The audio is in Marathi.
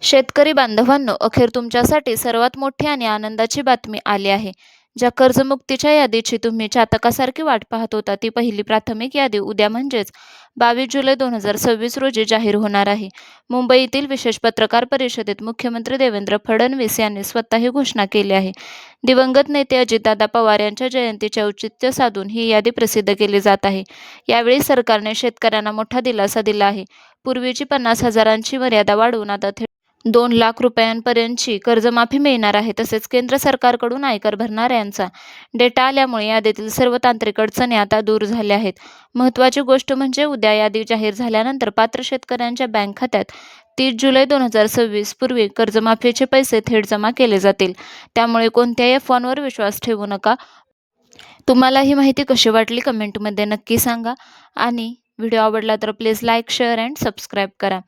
शेतकरी बांधवांनो, अखेर तुमच्यासाठी सर्वात मोठी आणि आनंदाची बातमी आली आहे. ज्या कर्जमुक्तीच्या यादीची तुम्ही चातकासारखी वाट पाहत होता, ती पहिली प्राथमिक यादी उद्या म्हणजेच 22 जुलै 2026 रोजी जाहीर होणार आहे. मुंबईतील विशेष पत्रकार परिषदेत मुख्यमंत्री देवेंद्र फडणवीस यांनी स्वतः ही घोषणा केली आहे. दिवंगत नेते अजितदादा पवार यांच्या जयंतीचे औचित्य साधून ही यादी प्रसिद्ध केली जात आहे. यावेळी सरकारने शेतकऱ्यांना मोठा दिलासा दिला आहे. पूर्वीची 50,000ची मर्यादा वाढवून आता 2 लाख रुपयांपर्यंतची कर्जमाफी मिळणार आहे. तसेच केंद्र सरकारकडून आयकर भरणाऱ्यांचा डेटा आल्यामुळे यादीतील सर्व तांत्रिक अडचणी आता दूर झाल्या आहेत. महत्त्वाची गोष्ट म्हणजे उद्या यादी जाहीर झाल्यानंतर पात्र शेतकऱ्यांच्या बँक खात्यात 30 जुलै 2026 पूर्वी कर्जमाफीचे पैसे थेट जमा केले जातील. त्यामुळे कोणत्याही अफवांवर विश्वास ठेवू नका. तुम्हाला ही माहिती कशी वाटली कमेंटमध्ये नक्की सांगा आणि व्हिडिओ आवडला तर please like, share and subscribe करा.